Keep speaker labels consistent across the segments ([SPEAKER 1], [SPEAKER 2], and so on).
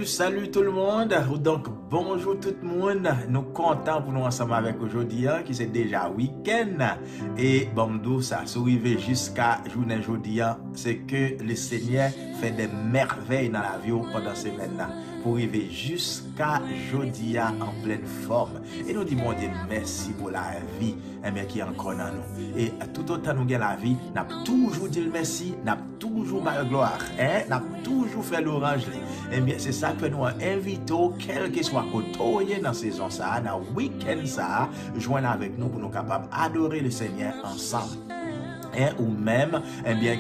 [SPEAKER 1] salut tout le monde. Donc, bonjour tout le monde. Nous contents pour nous ensemble avec aujourd'hui, qui c'est déjà week-end. Et bon, ça, si vous arrivez jusqu'à journée aujourd'hui, c'est que le Seigneur fait des merveilles dans la vie pendant ces semaines-là. Pour arriver jusqu'à aujourd'hui en pleine forme. Et nous disons, mon Dieu, merci pour la vie qui est encore dans nous. Et tout autant nous gagnons la vie, nous avons toujours dit merci, nous avons toujours la gloire, nous avons toujours fait l'orange. Et bien, c'est ça que nous invitons, quel que soit côté dans la saison, dans le week-end, joindre avec nous pour nous capables d'adorer le Seigneur ensemble. Ou même,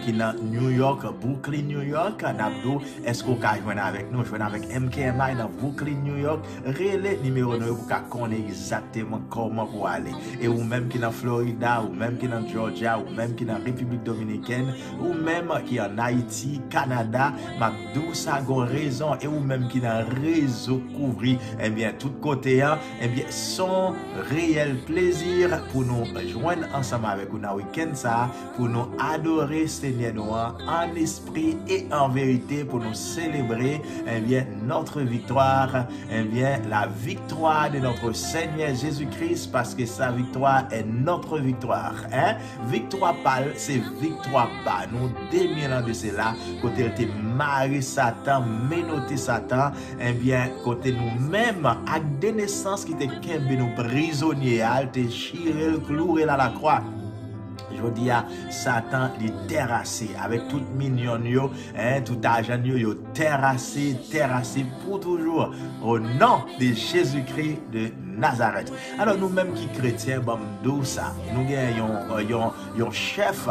[SPEAKER 1] qui dans New York, Brooklyn, New York, Nabdo, est-ce qu'on peut joindre avec nous? Joindre avec MKMI dans Brooklyn, New York, relais numéro 9 pour qu'on connaisse exactement comment pour aller. Et ou même qui dans Florida, ou même qui dans Georgia, ou même qui dans République Dominicaine, ou même qui en Haïti, Canada, Mabdou, ça a raison, et ou même qui dans réseau couvrir, tout côté, son réel plaisir pour nous joindre ensemble avec nous dans le week-end, ça, pour nous adorer Seigneur Noir en esprit et en vérité, pour nous célébrer notre victoire, la victoire de notre Seigneur Jésus-Christ, parce que sa victoire est notre victoire. Victoire pâle, c'est victoire pas. Nous démirons de cela, côté était marié Satan, ménoté Satan, côté nous-mêmes, avec des naissances qui étaient nous prisonniers, te chiré le cloué à la croix. Je dis à Satan, il est terrassé avec tout mignon, tout argent, terrassé pour toujours au nom de Jésus-Christ de Nazareth. Alors nous-mêmes qui chrétiens, ça, nous avons un chef,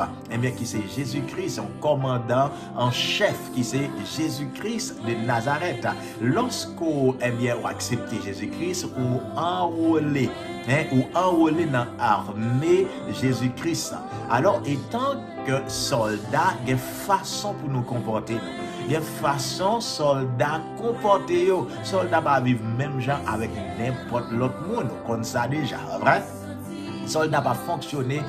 [SPEAKER 1] qui c'est Jésus-Christ, un commandant en chef qui c'est Jésus-Christ de Nazareth. Lorsqu'on accepté Jésus-Christ ou enrôlé, ou enrôlé dans l'armée Jésus-Christ. Alors, étant que soldat, il y a une façon pour nous comporter. Il y a une façon soldat comporter. Soldat va vivre même gens avec n'importe l'autre monde. Comme ça déjà, vrai? Soldat va fonctionner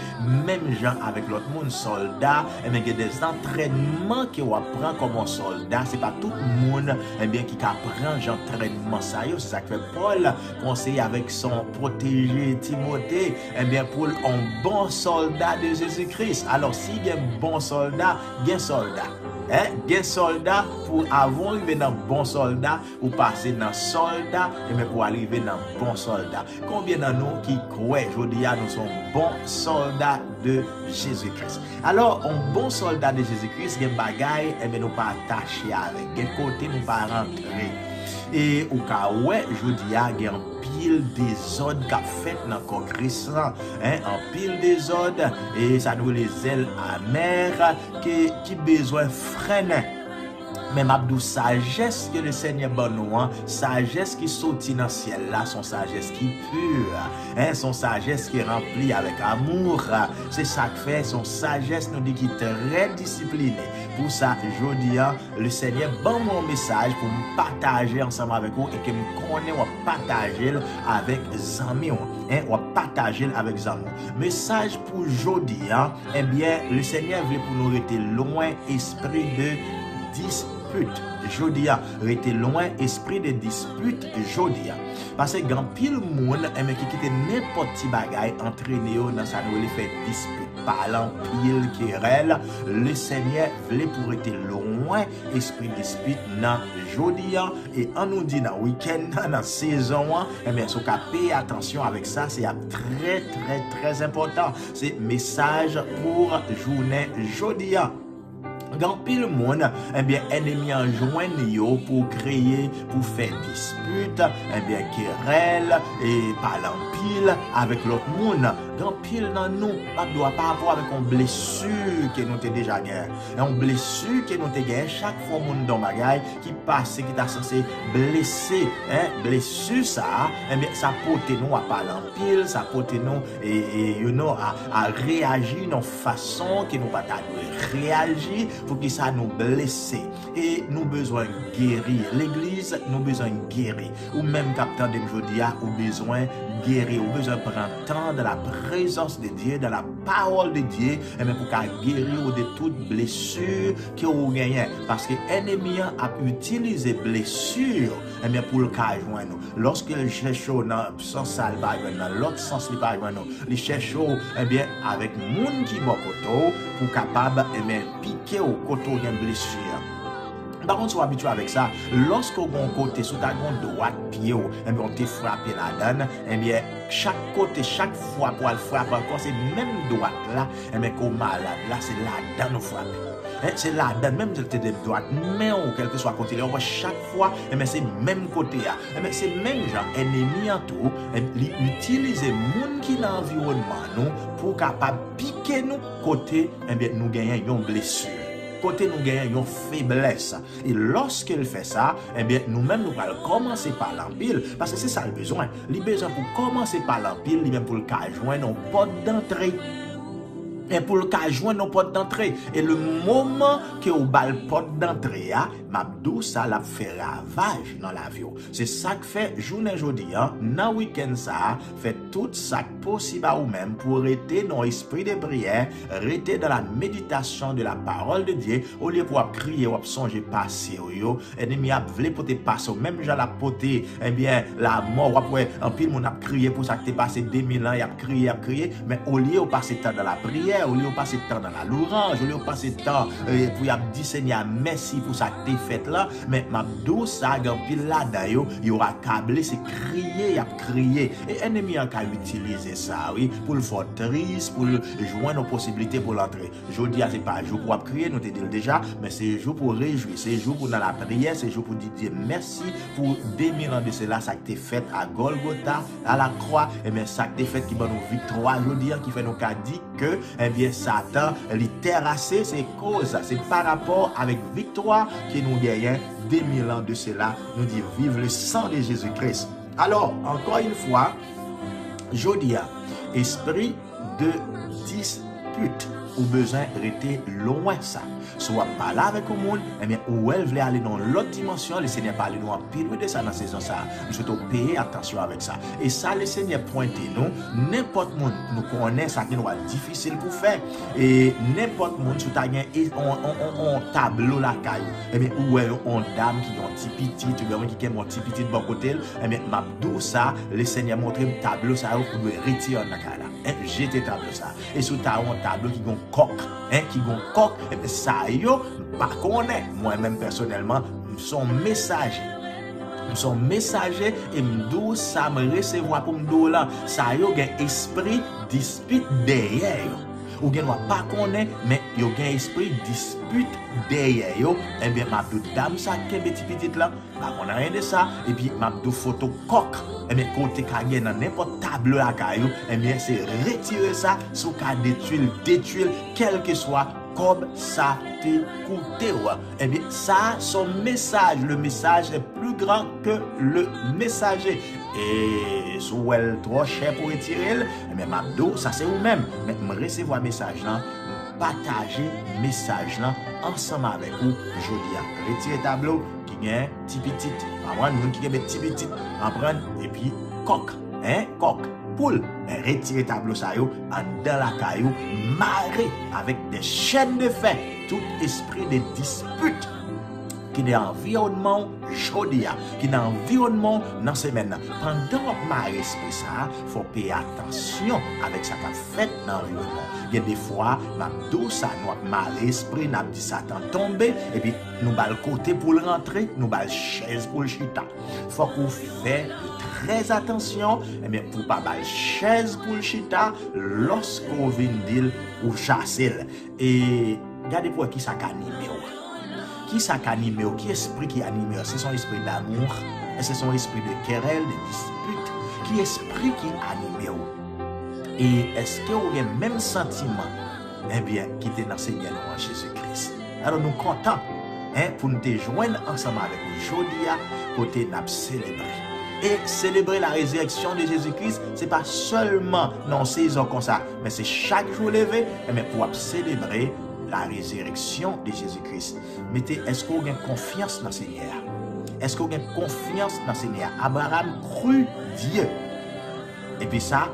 [SPEAKER 1] même gens avec l'autre monde. Soldat, il y a des entraînements qui apprend comme un soldat. C'est pas tout le monde qui apprend l'entraînement. C'est ça que fait Paul conseille avec son protégé Timothée, pour un bon soldat de Jésus-Christ. Alors, s'il y a un bon soldat, il y a un soldat. Bien soldat pour avant arriver dans bon soldat ou passer dans soldat pour arriver dans bon soldat. Combien de nous qui croient aujourd'hui nous sommes bons soldats de Jésus-Christ. Alors un bon soldat de Jésus-Christ, il y a des bagailles nous pas attachés avec, des côtés nous pas rentrer. Et au cas où je dis il y a un pile désordre qu'a fait dans le corps Christ, en pile désordre, et ça nous les ailes amères qui besoin freiner. Même Abdou, sagesse que le Seigneur bonne, sagesse qui sortit dans le ciel là, son sagesse qui pure, son sagesse qui est remplie avec amour, c'est ça que fait, son sagesse nous dit qu'il est très discipliné. Pour ça, je dis, le Seigneur bon mon message pour me partager ensemble avec vous et que me connaît ou partager avec les amis, ou partager avec les amis. Message pour aujourd'hui, le Seigneur veut pour nous rester loin esprit de dispute. Jodia, rester loin esprit de dispute jodia. Parce que grand pile monde qui quitte n'importe qui bagaille entraîné dans sa nouvelle fait dispute. Parlant pile querelle, le Seigneur voulait pour être loin esprit dispute dans jodia et on nous dit dans week-end dans saison so ka payer attention avec ça, c'est très important. C'est message pour journée jodia. Dans pile monde, ennemi en joignent pour créer, pour faire dispute, querelle et parler en pile avec l'autre monde. Dans pile dans nous, ne doit pas avoir avec une blessure que nous t'ai déjà gagné. Une blessure que nous t'ai gagné chaque fois monde dans bagaille qui passe, qui t'a censé blesser, blessure ça, ça porte nous à parler en pile, ça porte nous à réagir d'une façon que nous pas réagir pour que ça nous blesse et nous besoin guérir. L'église nous besoin guérir. Ou même capteur de Jodia ou besoin guérir. Ou besoin prendre temps de la présence de Dieu, dans la parole de Dieu, et bien pour qu'à guérir de toute blessure que vous gagnez. Parce que l'ennemi a utilisé blessure, et bien pour le cas joindre nous. Lorsque il cherche dans le sens ça, dans l'autre sens, il cherche, eh bien, avec moun qui m'a pour capable, eh bien, piquer au côté d'une blessure. Par contre, sois habitué avec ça. Lorsque vous avez un côté, sous ta droite pied, eh bien, on te frappe la donne, eh bien, chaque côté, chaque fois pour le frapper encore, c'est même droite là, eh bien, comme malade, là, c'est la donne frappe. C'est la donne, même si tu es de droite, mais ou quel que soit côté, là, chaque fois, eh bien, c'est même côté là. Eh bien, c'est même genre, ennemi en tout, utiliser moun qui dans l'environnement, nous, pour capable piquer nous côté, eh bien, nous gagnons une blessure. Côté nous gagnons une faiblesse. Et lorsqu'il fait ça, eh bien, nous-mêmes, nous allons commencer par l'empile. Parce que c'est ça le besoin. Le besoin pour commencer par l'empile, lui-même pour le cas joindre nos portes d'entrée. Et pour le cas joindre nos portes d'entrée. Et le moment que vous bal porte d'entrée, Mabdou, ça l'a fait ravage dans l'avion. C'est ça que fait journée aujourd'hui, dans le week-end, ça fait tout ça possible à vous-même pour rester dans l'esprit de prière, rester dans la méditation de la parole de Dieu, au lieu pour crier ou songer passer, ennemi a voulu pour te passer, même j'ai la poté, eh bien, la mort, après, en pile, mon a crié pour ça que t'es passé 2000 ans, il a crié, mais au lieu de passer temps dans la prière, au lieu de passer temps dans la louange, au lieu de passer temps pour y dire Seigneur, merci pour ça que t'es fait là, mais Mabdou, ça, en pile là-dedans, il y aura câblé, c'est crier, il a crié, et ennemi a qu'à utiliser ça, oui, pour le faire triste, pour joindre nos possibilités pour l'entrée. Je dis, c'est pas un jour pour crier, nous te dit déjà, mais c'est un jour pour réjouir, c'est un jour pour dans la prière, c'est un jour pour dire merci pour 2000 ans de cela, ça que t'es fait à Golgotha, à la croix, et bien ça que t'es fait qui va nous victoire, je dis, qui fait nous qu'a dit que, eh bien, Satan, les terrasser, c'est cause, c'est par rapport avec victoire que nous gagnons 2000 ans de cela, nous dit vive le sang de Jésus-Christ. Alors, encore une fois, je dis, esprit de dispute, ou besoin de rester loin ça. Soit pas là avec le monde, eh bien, ou elle veut aller dans l'autre dimension, le Seigneur parle nous en pile de ça dans la saison ça. Nous souhaitons payer attention avec ça. Et ça, le Seigneur pointe nous, n'importe monde nous connaît ça qui nous est difficile pour faire. Et n'importe monde sous ta on tableau la caille. Eh bien, ou on dame qui ont petit petit, tu vois qui ont petit petit de bon côté, eh bien, m'abdou ça, le Seigneur montre un tableau ça pour nous retirer dans la caille là. J'étais tableau ça. Et sous ta un tableau qui ont coq, qui ont coq, et bien ça yo, pas connaît. Moi-même personnellement, nous sommes messagers. Nous sommes messagers et m'dou ça me recevoir pour m'dou là. Ça yo gen esprit dispute derrière. Ou gen pas connaît, mais yo gen esprit dispute derrière yo. Et bien m'abdou dame ça qui petit petit là, pas on a rien de ça. Et puis m'abdou photo coq. Et bien côté kage dans n'importe tableau à caillou, et bien c'est retirer ça sous cas détruire quel que soit comme ça t'écouter. Eh bien, ça, son message, le message est plus grand que le messager. Et si vous êtes trop cher pour retirer, eh bien, Mabdou, ça c'est vous-même. Mais je recevoir message là, partager message là ensemble avec vous. Je dis, retirer tableau qui est petit petit. Prendre nous qui est petit petit. Prendre et puis coq, coq. Poule, retirer tableau ça yo, en dans la caillou, marrer avec des chaînes de fer, tout esprit de dispute qui est dans l'environnement jodia, qui est dans l'environnement dans ces semaine. Pendant que marrer esprit ça, faut payer attention avec ça qu'a fait dans l'environnement. Il y a des fois, nous ça nous marrer esprit, nous dit Satan tomber et puis nous bal côté pour le rentrer, nous bal chaise pour le chita. Faut qu'on fait très attention, eh bien, pour pas mal chaise pour le chita lorsqu'on vient dire ou chasser. Et regardez pour qui ça anime. Qui ça anime, qui esprit qui anime, c'est son esprit d'amour, c'est son esprit de querelle, de dispute, qui esprit qui anime. Et est-ce que vous avez le même sentiment, eh bien, qui était dans le Seigneur en Jésus-Christ. Alors nous comptons pour nous joindre ensemble avec vous aujourd'hui, côté nous célébrer. Et célébrer la résurrection de Jésus-Christ, ce n'est pas seulement dans saison comme ça, mais c'est chaque jour levé, mais pour célébrer la résurrection de Jésus-Christ. Mettez, est-ce que vous avez confiance dans le Seigneur? Est-ce que vous avez confiance dans le Seigneur? Abraham crut Dieu. Et puis ça,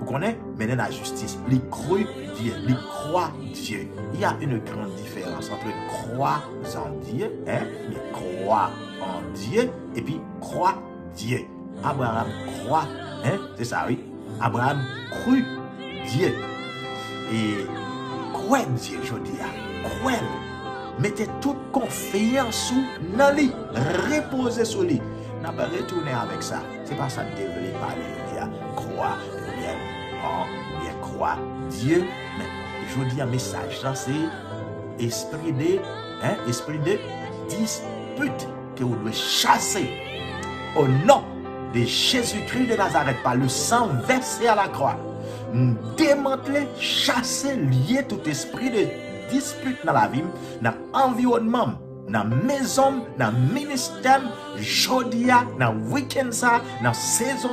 [SPEAKER 1] Vous connaissez? Mener la justice. Il croit Dieu. Il croit Dieu. Il y a une grande différence entre croire en Dieu, hein, mais croire en Dieu, et puis croire Dieu. Abraham croit, hein, c'est ça, oui. Abraham crut Dieu. Et croire Dieu, je dis, croire. Mettez toute confiance dans lui, reposez sur lui. N'a pas retourné avec ça. C'est pas ça que Dieu veut parler. Croire, bien croire Dieu. Mais je dis un message, ça c'est esprit de dispute que vous devez chasser au nom de Jésus-Christ de Nazareth par le sang versé à la croix. Démanteler, chasser, lier tout esprit de dispute dans la vie, dans l'environnement, dans la maison, dans le ministère, jodia, dans le week-end, dans la saison,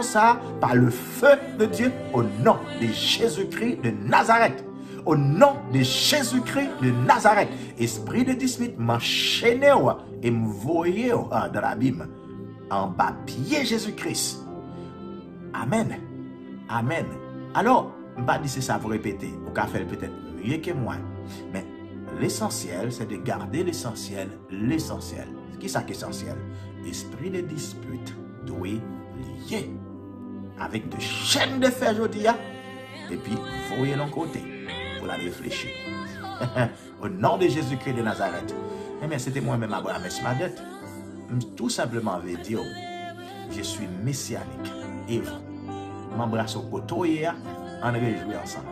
[SPEAKER 1] par le feu de Dieu, au nom de Jésus-Christ de Nazareth. Au nom de Jésus-Christ de Nazareth. Esprit de dispute, m'enchaîner et m'envoyer dans l'abîme. En bas, pied Jésus-Christ. Amen. Amen. Alors, je ne vais pas dire ça pour répéter. Vous pouvez faire peut-être mieux que moi. Mais l'essentiel, c'est de garder l'essentiel, l'essentiel. Qui est essentiel? L'esprit de dispute doit lier avec de chaînes de fer, je dis, et puis voyez l'un côté pour la réfléchir. Au nom de Jésus-Christ de Nazareth. Mais c'était moi-même Abraham Esmadet. Tout simplement veut dire, je suis messianique. Et vous, m'embrasse au côté, on réjouit ensemble.